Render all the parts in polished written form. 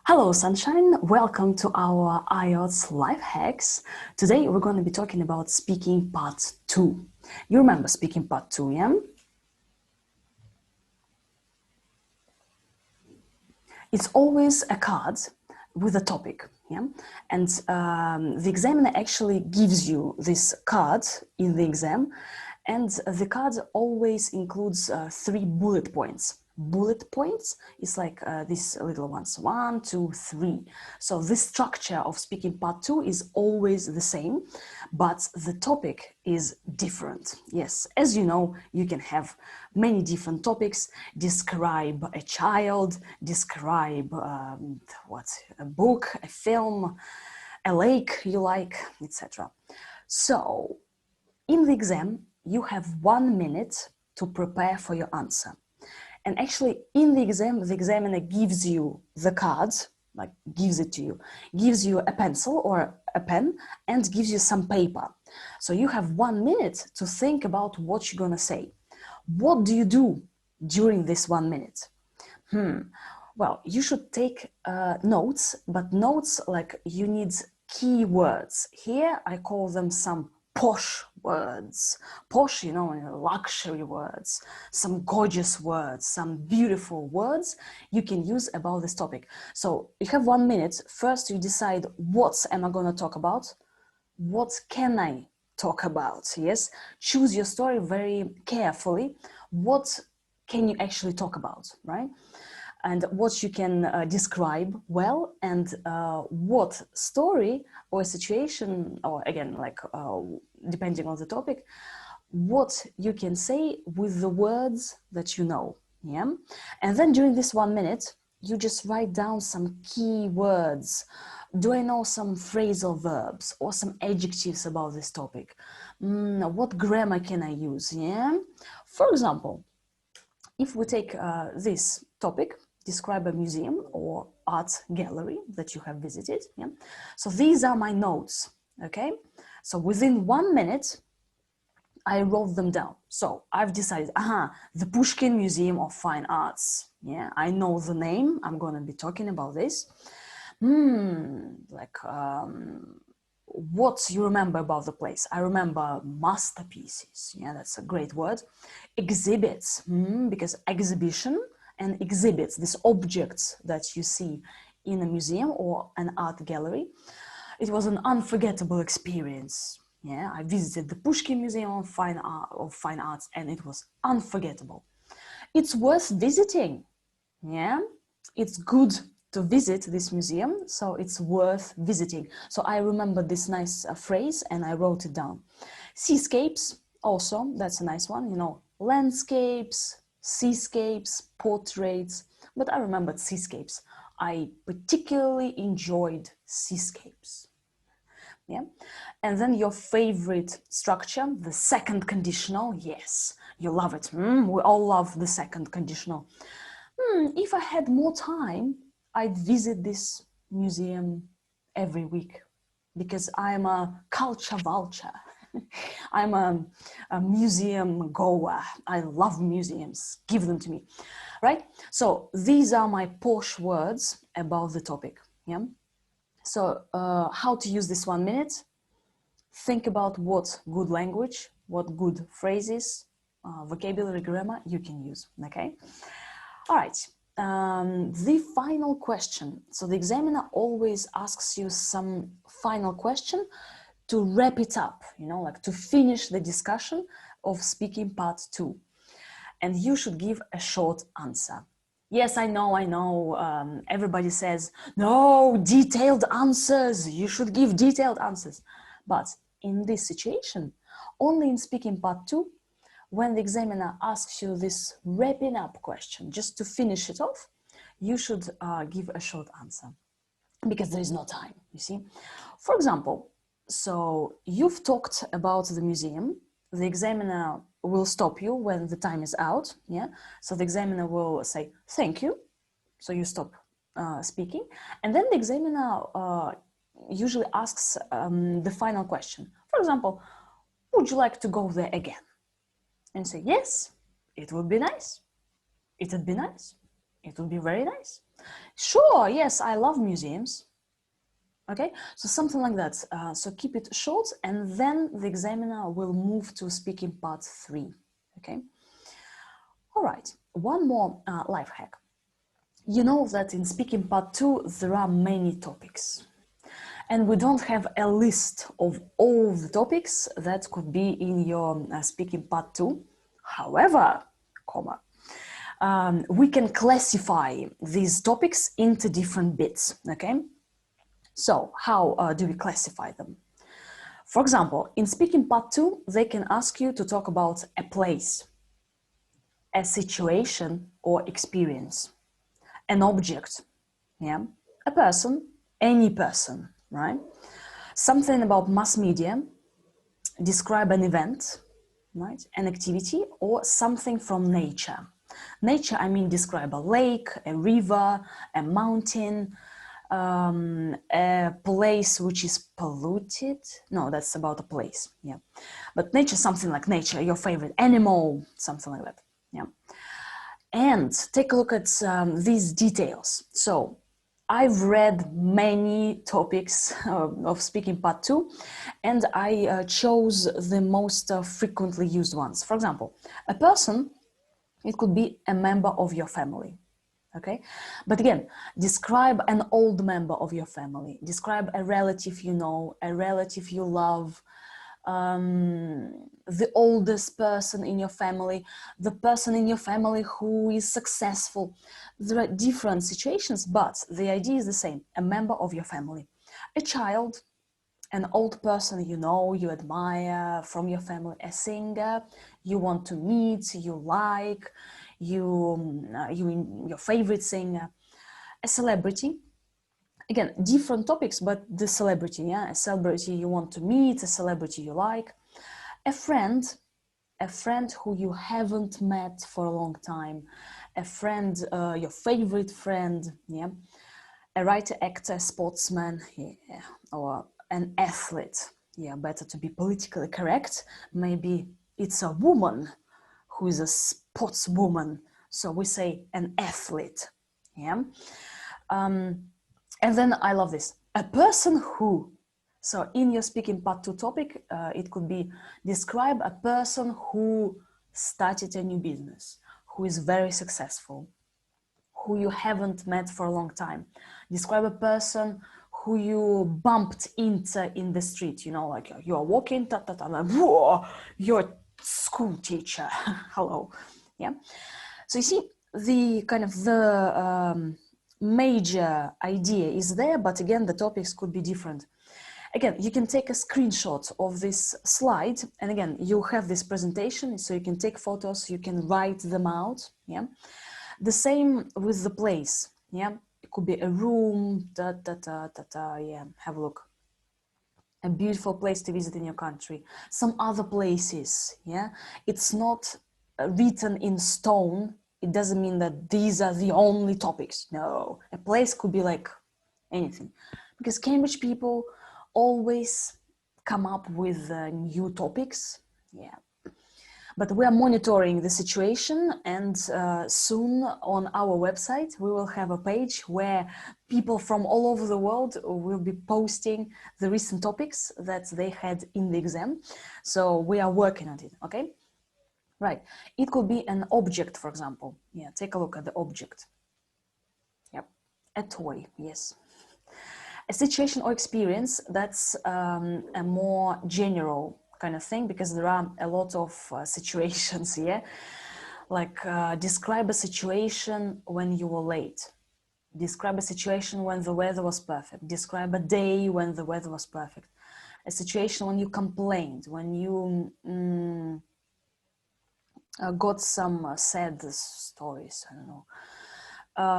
Hello, Sunshine. Welcome to our IELTS life hacks. Today we're going to be talking about speaking part 2. You remember speaking part 2, yeah? It's always a card with a topic, yeah? And the examiner actually gives you this card in the exam, and the card always includes 3 bullet points. Bullet points is like these little ones, 1, 2, 3. So this structure of speaking part 2 is always the same, but the topic is different. Yes, as you know, you can have many different topics. Describe a child, describe a book, a film, a lake you like, etc. So in the exam, you have 1 minute to prepare for your answer. And actually, in the exam, the examiner gives you the card, like gives it to you, gives you a pencil or a pen, and gives you some paper. So you have 1 minute to think about what you're gonna say. What do you do during this 1 minute? Well, you should take notes, but notes like you need key words. Here I call them some posh words. Posh, you know, luxury words, some gorgeous words, some beautiful words you can use about this topic. So you have 1 minute. First you decide what am I going to talk about? What can I talk about? Yes, choose your story very carefully. What can you actually talk about, right? And what you can describe well, and what story or situation, or again, like depending on the topic, what you can say with the words that you know. Yeah. And then during this 1 minute, you just write down some key words. Do I know some phrasal verbs or some adjectives about this topic? What grammar can I use? Yeah. For example, if we take this topic, describe a museum or art gallery that you have visited. Yeah? So these are my notes, okay? So within 1 minute, I wrote them down. So I've decided, the Pushkin Museum of Fine Arts. Yeah, I know the name. I'm going to be talking about this. What you remember about the place? I remember masterpieces. Yeah, that's a great word. Exhibits, because exhibition and exhibits, these objects that you see in a museum or an art gallery. It was an unforgettable experience. Yeah, I visited the Pushkin Museum of Fine Arts, and it was unforgettable. It's worth visiting. Yeah, it's good to visit this museum, so it's worth visiting. So I remember this nice phrase and I wrote it down. Seascapes, also, that's a nice one, you know, landscapes, seascapes, portraits, but I remembered seascapes. I particularly enjoyed seascapes. Yeah. And then your favorite structure, the second conditional. Yes, you love it. We all love the second conditional. If I had more time, I'd visit this museum every week because I'm a culture vulture. I'm a museum goer. I love museums. Give them to me, right? So these are my posh words about the topic. Yeah. So how to use this 1 minute? Think about what good language, what good phrases, vocabulary, grammar you can use. Okay. All right. The final question. So the examiner always asks you some final question to wrap it up, you know, like to finish the discussion of speaking part 2. And you should give a short answer. Yes, I know. Everybody says, no, detailed answers. You should give detailed answers. But in this situation, only in speaking part 2, when the examiner asks you this wrapping up question, just to finish it off, you should give a short answer because there is no time, you see. For example, so you've talked about the museum. The examiner will stop you when the time is out, yeah? So the examiner will say, thank you. So you stop speaking. And then the examiner usually asks the final question. For example, would you like to go there again? And say, yes, it would be nice. It would be nice. It would be very nice. Sure, yes, I love museums. Okay, so something like that. So keep it short, and then the examiner will move to speaking part 3. Okay. All right, one more life hack. You know that in speaking part 2, there are many topics. And we don't have a list of all the topics that could be in your speaking part 2. However, we can classify these topics into different bits, okay? So how do we classify them? For example, in speaking part 2, they can ask you to talk about a place, a situation or experience, an object, yeah, a person, any person, right? Something about mass media, describe an event, right, an activity, or something from nature. Nature, I mean, describe a lake, a river, a mountain, a place which is polluted. No, that's about a place, yeah. But nature, something like nature, your favorite animal, something like that, yeah. And take a look at these details. So I've read many topics of speaking part 2, and I chose the most frequently used ones. For example, a person, it could be a member of your family. Okay, but again, describe an old member of your family, describe a relative you know, a relative you love, the oldest person in your family, the person in your family who is successful. There are different situations, but the idea is the same: a member of your family, a child, an old person you know, you admire from your family, a singer you want to meet, you like, your favorite singer, a celebrity. Again, different topics, but the celebrity, yeah, a celebrity you want to meet, a celebrity you like, a friend who you haven't met for a long time, a friend, your favorite friend, yeah, a writer, actor, sportsman, yeah, or an athlete. Yeah, better to be politically correct. Maybe it's a woman who is a sportswoman, so we say an athlete, yeah. And then I love this, a person who. So in your speaking part 2 topic, it could be describe a person who started a new business, who is very successful, who you haven't met for a long time. Describe a person who you bumped into in the street, you know, like you are walking, like, whoa, you're a school teacher, hello, yeah. So you see, the kind of the major idea is there, but again, the topics could be different. Again, you can take a screenshot of this slide, and again, you have this presentation, so you can take photos, you can write them out, yeah. The same with the place, yeah. It could be a room, yeah, have a look. A beautiful place to visit in your country. Some other places, yeah. It's not written in stone. It doesn't mean that these are the only topics. No, a place could be like anything, because Cambridge people always come up with new topics, yeah. But we are monitoring the situation, and soon on our website we will have a page where people from all over the world will be posting the recent topics that they had in the exam. So we are working on it, okay? Right, it could be an object, for example. Yeah, take a look at the object. Yep, a toy, yes. A situation or experience, that's a more general kind of thing, because there are a lot of situations here. Like describe a situation when you were late. Describe a situation when the weather was perfect. Describe a day when the weather was perfect. A situation when you complained, when you got some sad stories, I don't know.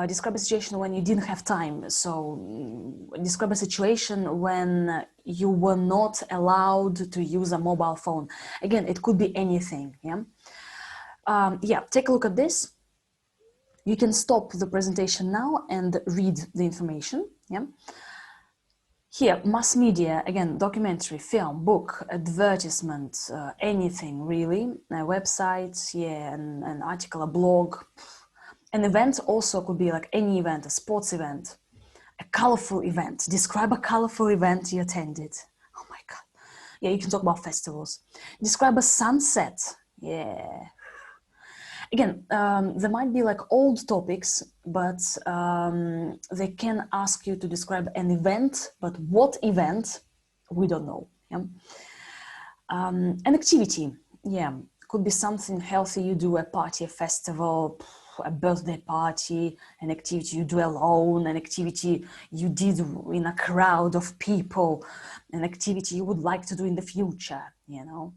Describe a situation when you didn't have time. So describe a situation when you were not allowed to use a mobile phone. Again, it could be anything, yeah? Yeah, take a look at this. You can stop the presentation now and read the information, yeah? Here, mass media, again, documentary, film, book, advertisement, anything really, a website, yeah, an article, a blog, An event also could be like any event, a sports event, a colorful event. Describe a colorful event you attended. Oh my God. Yeah, you can talk about festivals. Describe a sunset. Yeah. Again, there might be like old topics, but they can ask you to describe an event, but what event, we don't know. Yeah? An activity, yeah, could be something healthy you do, a party, a festival, a birthday party, an activity you do alone, an activity you did in a crowd of people, an activity you would like to do in the future, you know.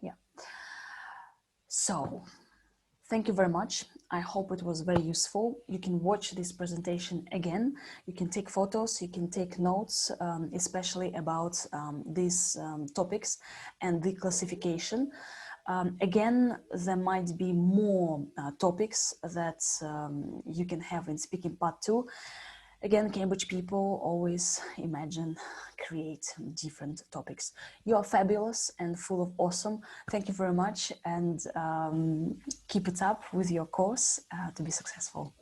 Yeah. So thank you very much. I hope it was very useful. You can watch this presentation again. You can take photos, you can take notes, especially about these topics and the classification. Again, there might be more topics that you can have in speaking part 2. Again, Cambridge people always imagine, create different topics. You are fabulous and full of awesome. Thank you very much, and keep it up with your course to be successful.